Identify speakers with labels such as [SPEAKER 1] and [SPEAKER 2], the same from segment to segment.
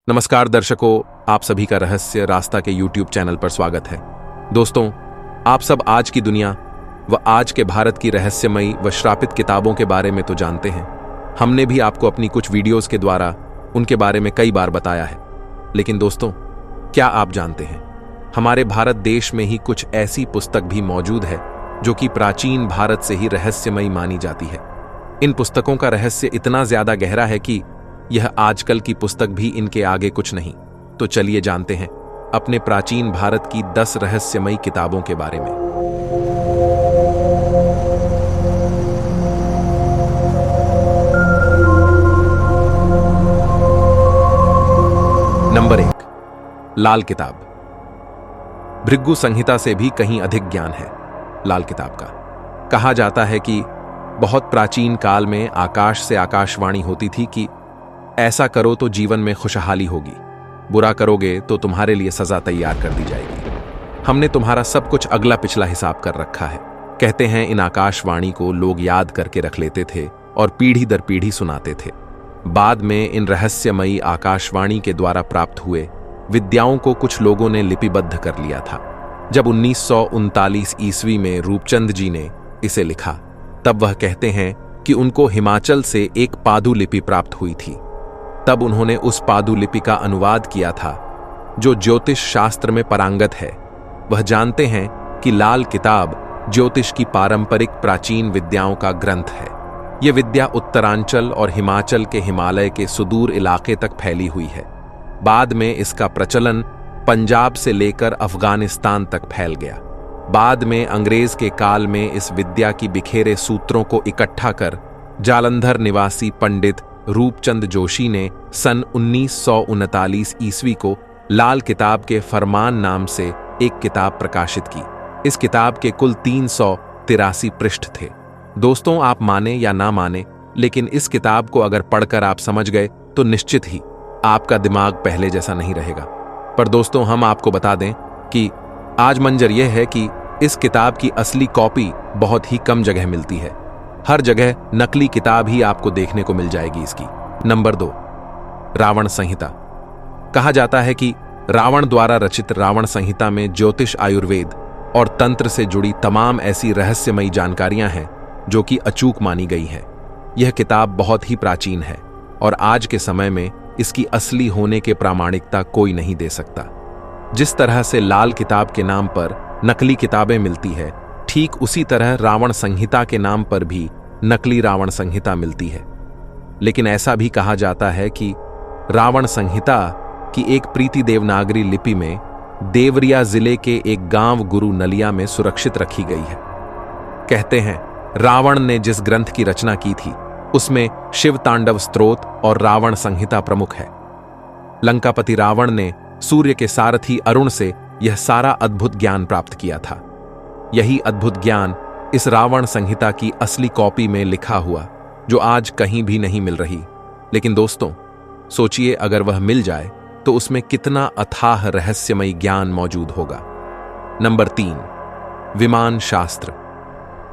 [SPEAKER 1] नमस्कार दर्शकों, आप सभी का रहस्य रास्ता के YouTube चैनल पर स्वागत है। दोस्तों, आप सब आज की दुनिया व आज के भारत की रहस्यमयी व श्रापित किताबों के बारे में तो जानते हैं। हमने भी आपको अपनी कुछ वीडियोस के द्वारा उनके बारे में कई बार बताया है। लेकिन दोस्तों, क्या आप जानते हैं, हमारे भारत देश में ही कुछ ऐसी पुस्तक भी मौजूद है जो कि प्राचीन भारत से ही रहस्यमयी मानी जाती है। इन पुस्तकों का रहस्य इतना ज्यादा गहरा है कि यह आजकल की पुस्तक भी इनके आगे कुछ नहीं। तो चलिए जानते हैं अपने प्राचीन भारत की 10 रहस्यमयी किताबों के बारे में। नंबर 1, लाल किताब। भृगु संहिता से भी कहीं अधिक ज्ञान है लाल किताब का। कहा जाता है कि बहुत प्राचीन काल में आकाश से आकाशवाणी होती थी कि ऐसा करो तो जीवन में खुशहाली होगी, बुरा करोगे तो तुम्हारे लिए सजा तैयार कर दी जाएगी। हमने तुम्हारा सब कुछ अगला पिछला हिसाब कर रखा है। कहते हैं इन आकाशवाणी को लोग याद करके रख लेते थे और पीढ़ी दर पीढ़ी सुनाते थे। बाद में इन रहस्यमयी आकाशवाणी के द्वारा प्राप्त हुए विद्याओं को कुछ लोगों ने लिपिबद्ध कर लिया था। जब 1939 ईस्वी में रूपचंद जी ने इसे लिखा, तब वह कहते हैं कि उनको हिमाचल से एक पादुलिपि प्राप्त हुई थी। तब उन्होंने उस पादुलिपि का अनुवाद किया था जो ज्योतिष शास्त्र में पारंगत है। वह जानते हैं कि लाल किताब ज्योतिष की पारंपरिक प्राचीन विद्याओं का ग्रंथ है। यह विद्या उत्तरांचल और हिमाचल के हिमालय के सुदूर इलाके तक फैली हुई है। बाद में इसका प्रचलन पंजाब से लेकर अफगानिस्तान तक फैल गया। बाद में अंग्रेज के काल में इस विद्या की बिखेरे सूत्रों को इकट्ठा कर जालंधर निवासी पंडित रूपचंद जोशी ने सन 1939 ईस्वी को लाल किताब के फरमान नाम से एक किताब प्रकाशित की। इस किताब के कुल 383 पृष्ठ थे। दोस्तों, आप माने या ना माने, लेकिन इस किताब को अगर पढ़कर आप समझ गए तो निश्चित ही आपका दिमाग पहले जैसा नहीं रहेगा। पर दोस्तों, हम आपको बता दें कि आज मंजर यह है कि इस किताब की असली कॉपी बहुत ही कम जगह मिलती है। हर जगह नकली किताब ही आपको देखने को मिल जाएगी इसकी। नंबर 2, रावण संहिता। कहा जाता है कि रावण द्वारा रचित रावण संहिता में ज्योतिष, आयुर्वेद और तंत्र से जुड़ी तमाम ऐसी रहस्यमयी जानकारियां हैं जो कि अचूक मानी गई हैं। यह किताब बहुत ही प्राचीन है और आज के समय में इसकी असली होने के प्रामाणिकता कोई नहीं दे सकता। जिस तरह से लाल किताब के नाम पर नकली किताबें मिलती है, ठीक उसी तरह रावण संहिता के नाम पर भी नकली रावण संहिता मिलती है। लेकिन ऐसा भी कहा जाता है कि रावण संहिता की एक प्रीति देवनागरी लिपि में देवरिया जिले के एक गांव गुरु नलिया में सुरक्षित रखी गई है। कहते हैं रावण ने जिस ग्रंथ की रचना की थी उसमें शिव तांडव स्तोत्र और रावण संहिता प्रमुख है। लंकापति रावण ने सूर्य के सारथी अरुण से यह सारा अद्भुत ज्ञान प्राप्त किया था। यही अद्भुत ज्ञान इस रावण संहिता की असली कॉपी में लिखा हुआ, जो आज कहीं भी नहीं मिल रही। लेकिन दोस्तों, सोचिए अगर वह मिल जाए तो उसमें कितना अथाह रहस्यमयी ज्ञान मौजूद होगा। नंबर 3, विमान शास्त्र।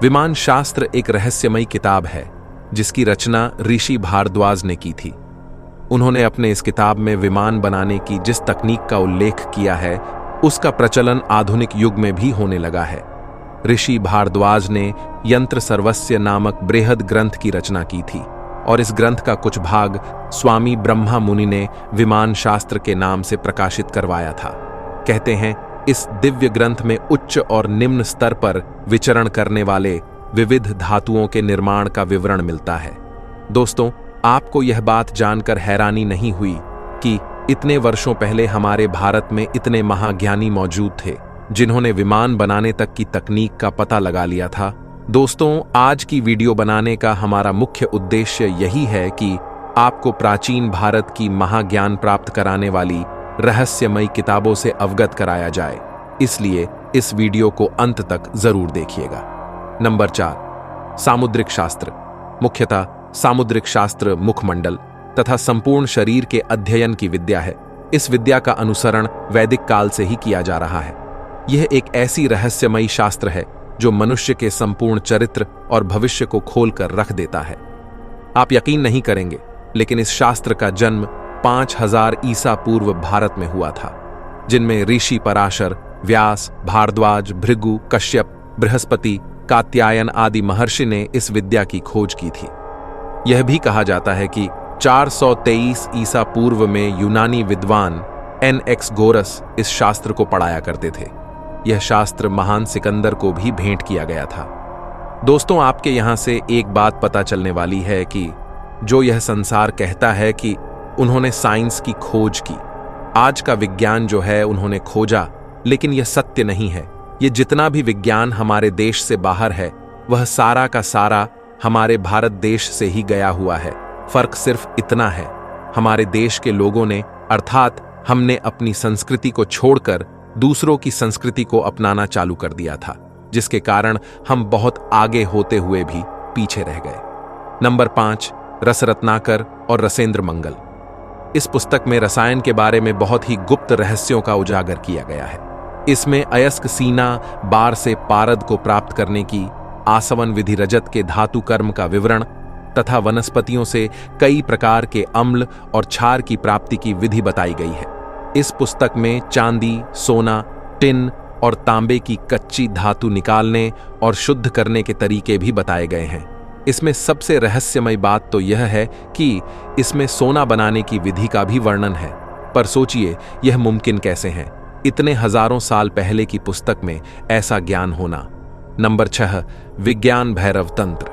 [SPEAKER 1] विमान शास्त्र एक रहस्यमयी किताब है जिसकी रचना ऋषि भारद्वाज ने की थी। उन्होंने अपने इस किताब में विमान बनाने की जिस तकनीक का उल्लेख किया है उसका प्रचलन आधुनिक युग में भी होने लगा है। ऋषि भारद्वाज ने यंत्र सर्वस्य नामक बृहद ग्रंथ की रचना की थी और इस ग्रंथ का कुछ भाग स्वामी ब्रह्मा मुनि ने विमान शास्त्र के नाम से प्रकाशित करवाया था। कहते हैं इस दिव्य ग्रंथ में उच्च और निम्न स्तर पर विचरण करने वाले विविध धातुओं के निर्माण का विवरण मिलता है। दोस्तों, आपको यह बात जानकर हैरानी नहीं हुई कि इतने वर्षों पहले हमारे भारत में इतने महाज्ञानी मौजूद थे जिन्होंने विमान बनाने तक की तकनीक का पता लगा लिया था। दोस्तों, आज की वीडियो बनाने का हमारा मुख्य उद्देश्य यही है कि आपको प्राचीन भारत की महाज्ञान प्राप्त कराने वाली रहस्यमयी किताबों से अवगत कराया जाए। इसलिए इस वीडियो को अंत तक जरूर देखिएगा। नंबर 4, सामुद्रिक शास्त्र। मुख्यतः सामुद्रिक शास्त्र मुखमंडल तथा संपूर्ण शरीर के अध्ययन की विद्या है। इस विद्या का अनुसरण वैदिक काल से ही किया जा रहा है। यह एक ऐसी रहस्यमयी शास्त्र है जो मनुष्य के संपूर्ण चरित्र और भविष्य को खोलकर रख देता है। आप यकीन नहीं करेंगे, लेकिन इस शास्त्र का जन्म 5000 ईसा पूर्व भारत में हुआ था, जिनमें ऋषि पराशर, व्यास, भारद्वाज, भृगु, कश्यप, बृहस्पति, कात्यायन आदि महर्षि ने इस विद्या की खोज की थी। यह भी कहा जाता है कि 423 ईसा पूर्व में यूनानी विद्वान एनएक्सगोरस इस शास्त्र को पढ़ाया करते थे। यह शास्त्र महान सिकंदर को भी भेंट किया गया था। दोस्तों, आपके यहां से एक बात पता चलने वाली है कि जो यह संसार कहता है कि उन्होंने साइंस की खोज की, आज का विज्ञान जो है उन्होंने खोजा, लेकिन यह सत्य नहीं है। ये जितना भी विज्ञान हमारे देश से बाहर है, वह सारा का सारा हमारे भारत देश से ही गया हुआ है। फर्क सिर्फ इतना है, हमारे देश के लोगों ने, अर्थात हमने अपनी संस्कृति को छोड़कर दूसरों की संस्कृति को अपनाना चालू कर दिया था, जिसके कारण हम बहुत आगे होते हुए भी पीछे रह गए। नंबर 5, रसरत्नाकर और रसेंद्र मंगल। इस पुस्तक में रसायन के बारे में बहुत ही गुप्त रहस्यों का उजागर किया गया है। इसमें अयस्क सीना बार से पारद को प्राप्त करने की, आसवन विधि रजत के धातु कर्म का विवरण तथा वनस्पतियों से कई प्रकार के अम्ल और क्षार की प्राप्ति की विधि बताई गई है। इस पुस्तक में चांदी, सोना, टिन और तांबे की कच्ची धातु निकालने और शुद्ध करने के तरीके भी बताए गए हैं। इसमें सबसे रहस्यमय बात तो यह है कि इसमें सोना बनाने की विधि का भी वर्णन है। पर सोचिए, यह मुमकिन कैसे है? इतने हजारों साल पहले की पुस्तक में ऐसा ज्ञान होना। नंबर 6, विज्ञान भैरव तंत्र।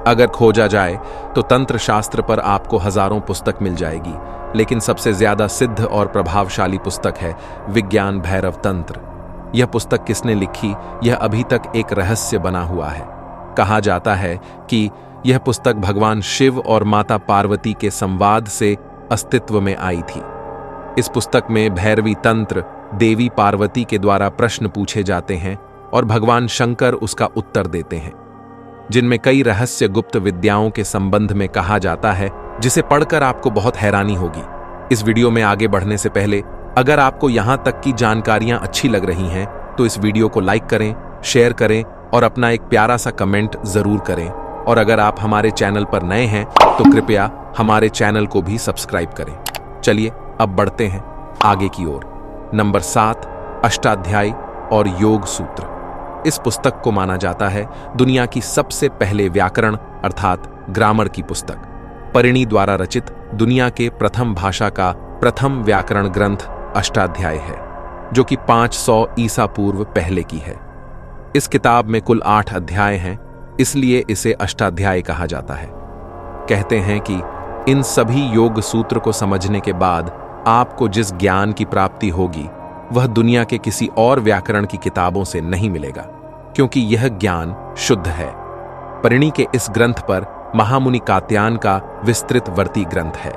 [SPEAKER 1] अगर खोजा जाए तो तंत्र शास्त्र पर आपको हजारों पुस्तक मिल जाएगी, लेकिन सबसे ज्यादा सिद्ध और प्रभावशाली पुस्तक है विज्ञान भैरव तंत्र। यह पुस्तक किसने लिखी, यह अभी तक एक रहस्य बना हुआ है। कहा जाता है कि यह पुस्तक भगवान शिव और माता पार्वती के संवाद से अस्तित्व में आई थी। इस पुस्तक में भैरवी तंत्र, देवी पार्वती के द्वारा प्रश्न पूछे जाते हैं और भगवान शंकर उसका उत्तर देते हैं, जिनमें कई रहस्य गुप्त विद्याओं के संबंध में कहा जाता है, जिसे पढ़कर आपको बहुत हैरानी होगी। इस वीडियो में आगे बढ़ने से पहले अगर आपको यहां तक की जानकारियां अच्छी लग रही हैं तो इस वीडियो को लाइक करें, शेयर करें और अपना एक प्यारा सा कमेंट जरूर करें। और अगर आप हमारे चैनल पर नए हैं तो कृपया हमारे चैनल को भी सब्सक्राइब करें। चलिए अब बढ़ते हैं आगे की ओर। नंबर 7, अष्टाध्यायी और योग सूत्र। इस पुस्तक को माना जाता है दुनिया की सबसे पहले व्याकरण अर्थात ग्रामर की पुस्तक। परिणी द्वारा रचित दुनिया के प्रथम भाषा का प्रथम व्याकरण ग्रंथ अष्टाध्यायी है, जो कि 500 ईसा पूर्व पहले की है। इस किताब में कुल 8 अध्याय हैं, इसलिए इसे अष्टाध्यायी कहा जाता है। कहते हैं कि इन सभी योग सूत्र को समझने के बाद आपको जिस ज्ञान की प्राप्ति होगी वह दुनिया के किसी और व्याकरण की किताबों से नहीं मिलेगा, क्योंकि यह ज्ञान शुद्ध है। परिणी के इस ग्रंथ पर महामुनि कात्यायन का विस्तृत वर्ती ग्रंथ है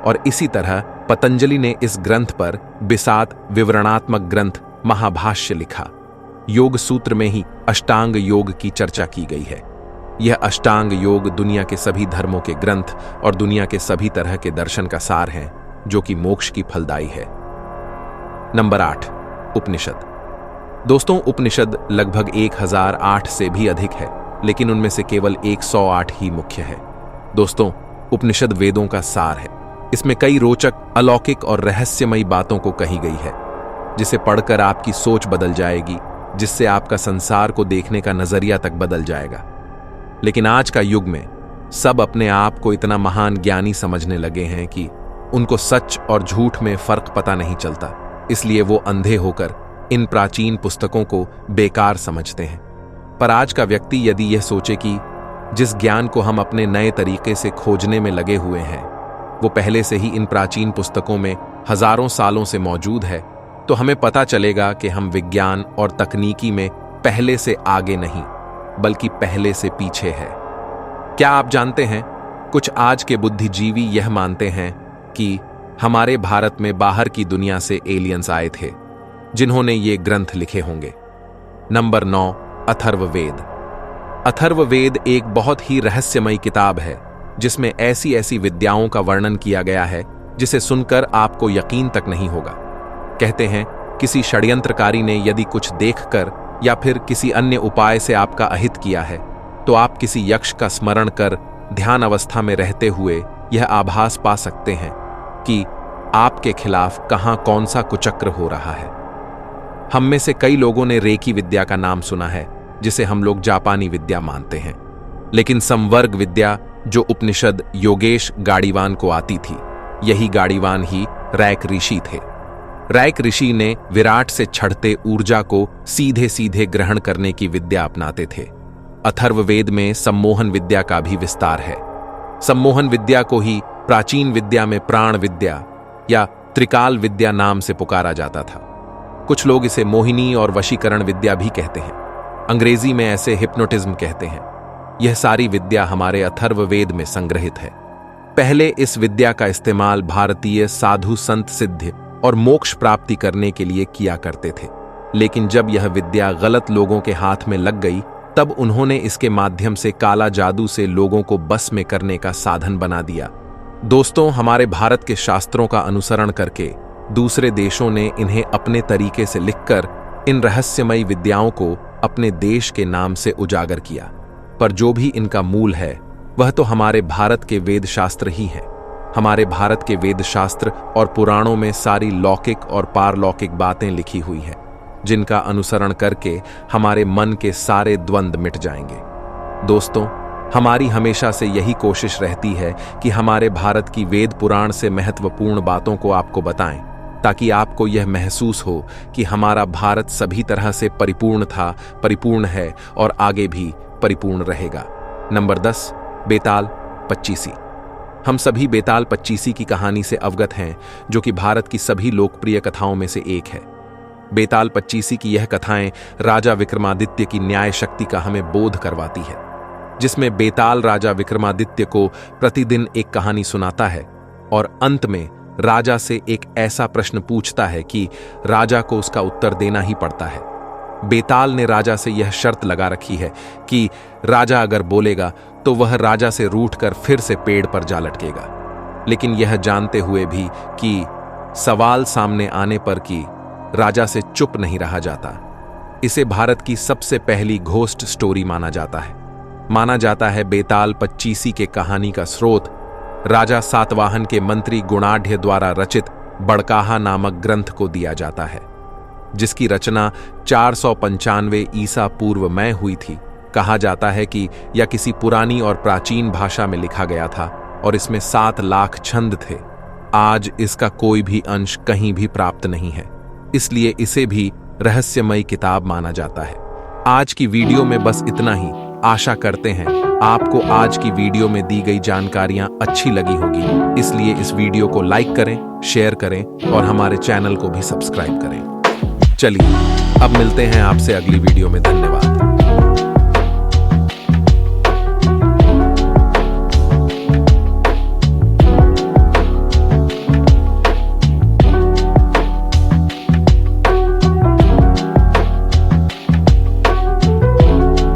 [SPEAKER 1] और इसी तरह पतंजलि ने इस ग्रंथ पर बिसात विवरणात्मक ग्रंथ महाभाष्य लिखा। योग सूत्र में ही अष्टांग योग की चर्चा की गई है। यह अष्टांग योग दुनिया के सभी धर्मों के ग्रंथ और दुनिया के सभी तरह के दर्शन का सार है, जो कि मोक्ष की फलदायी है। नंबर 8, उपनिषद। दोस्तों, उपनिषद लगभग 1008 से भी अधिक है, लेकिन उनमें से केवल 108 ही मुख्य है। दोस्तों, उपनिषद वेदों का सार है। इसमें कई रोचक, अलौकिक और रहस्यमयी बातों को कही गई है, जिसे पढ़कर आपकी सोच बदल जाएगी, जिससे आपका संसार को देखने का नजरिया तक बदल जाएगा। लेकिन आज का युग में सब अपने आप को इतना महान ज्ञानी समझने लगे हैं कि उनको सच और झूठ में फर्क पता नहीं चलता, इसलिए वो अंधे होकर इन प्राचीन पुस्तकों को बेकार समझते हैं। पर आज का व्यक्ति यदि यह सोचे कि जिस ज्ञान को हम अपने नए तरीके से खोजने में लगे हुए हैं वो पहले से ही इन प्राचीन पुस्तकों में हजारों सालों से मौजूद है, तो हमें पता चलेगा कि हम विज्ञान और तकनीकी में पहले से आगे नहीं, बल्कि पहले से पीछे है। क्या आप जानते हैं, कुछ आज के बुद्धिजीवी यह मानते हैं कि हमारे भारत में बाहर की दुनिया से एलियंस आए थे, जिन्होंने ये ग्रंथ लिखे होंगे। नंबर 9, अथर्ववेद। अथर्ववेद एक बहुत ही रहस्यमयी किताब है, जिसमें ऐसी ऐसी विद्याओं का वर्णन किया गया है जिसे सुनकर आपको यकीन तक नहीं होगा। कहते हैं किसी षड्यंत्रकारी ने यदि कुछ देखकर या फिर किसी अन्य उपाय से आपका अहित किया है, तो आप किसी यक्ष का स्मरण कर ध्यान अवस्था में रहते हुए यह आभास पा सकते हैं कि आपके खिलाफ कहां कौन सा कुचक्र हो रहा है। हम में से कई लोगों ने रेकी विद्या का नाम सुना है, जिसे हम लोग जापानी विद्या मानते हैं, लेकिन संवर्ग विद्या जो उपनिषद योगेश गाड़ीवान को आती थी, यही गाड़ीवान ही रैक ऋषि थे। रैक ऋषि ने विराट से छड़ते ऊर्जा को सीधे सीधे ग्रहण करने की विद्या अपनाते थे। अथर्ववेद में सम्मोहन विद्या का भी विस्तार है। सम्मोहन विद्या को ही प्राचीन विद्या में प्राण विद्या या त्रिकाल विद्या नाम से पुकारा जाता था। कुछ लोग इसे मोहिनी और वशीकरण विद्या भी कहते हैं। अंग्रेजी में ऐसे हिप्नोटिज्म कहते हैं। यह सारी विद्या हमारे अथर्ववेद में संग्रहित है। पहले इस विद्या का इस्तेमाल भारतीय साधु संत सिद्ध और मोक्ष प्राप्ति करने के लिए किया करते थे, लेकिन जब यह विद्या गलत लोगों के हाथ में लग गई, तब उन्होंने इसके माध्यम से काला जादू से लोगों को बस में करने का साधन बना दिया। दोस्तों, हमारे भारत के शास्त्रों का अनुसरण करके दूसरे देशों ने इन्हें अपने तरीके से लिखकर इन रहस्यमयी विद्याओं को अपने देश के नाम से उजागर किया, पर जो भी इनका मूल है वह तो हमारे भारत के वेद शास्त्र ही है। हमारे भारत के वेद शास्त्र और पुराणों में सारी लौकिक और पारलौकिक बातें लिखी हुई है, जिनका अनुसरण करके हमारे मन के सारे द्वंद्व मिट जाएंगे। दोस्तों, हमारी हमेशा से यही कोशिश रहती है कि हमारे भारत की वेद पुराण से महत्वपूर्ण बातों को आपको बताएं, ताकि आपको यह महसूस हो कि हमारा भारत सभी तरह से परिपूर्ण था, परिपूर्ण है और आगे भी परिपूर्ण रहेगा। नंबर 10, बेताल पच्चीसी। हम सभी बेताल पच्चीसी की कहानी से अवगत हैं, जो कि भारत की सभी लोकप्रिय कथाओं में से एक है। बेताल पच्चीसी की यह कथाएं राजा विक्रमादित्य की न्याय शक्ति का हमें बोध करवाती है, जिसमें बेताल राजा विक्रमादित्य को प्रतिदिन एक कहानी सुनाता है और अंत में राजा से एक ऐसा प्रश्न पूछता है कि राजा को उसका उत्तर देना ही पड़ता है। बेताल ने राजा से यह शर्त लगा रखी है कि राजा अगर बोलेगा तो वह राजा से रूठकर फिर से पेड़ पर जा लटकेगा, लेकिन यह जानते हुए भी कि सवाल सामने आने पर कि राजा से चुप नहीं रहा जाता। इसे भारत की सबसे पहली घोस्ट स्टोरी माना जाता है। माना जाता है बेताल पच्चीसी के कहानी का स्रोत राजा सातवाहन के मंत्री गुणाढ़ द्वारा रचित बड़काहा नामक ग्रंथ को दिया जाता है, जिसकी रचना 495 ईसा पूर्व में हुई थी। कहा जाता है कि यह किसी पुरानी और प्राचीन भाषा में लिखा गया था और इसमें 7 लाख छंद थे। आज इसका कोई भी अंश कहीं भी प्राप्त नहीं है, इसलिए इसे भी रहस्यमयी किताब माना जाता है। आज की वीडियो में बस इतना ही। आशा करते हैं आपको आज की वीडियो में दी गई जानकारियां अच्छी लगी होगी, इसलिए इस वीडियो को लाइक करें, शेयर करें और हमारे चैनल को भी सब्सक्राइब करें। चलिए अब मिलते हैं आपसे अगली वीडियो में। धन्यवाद।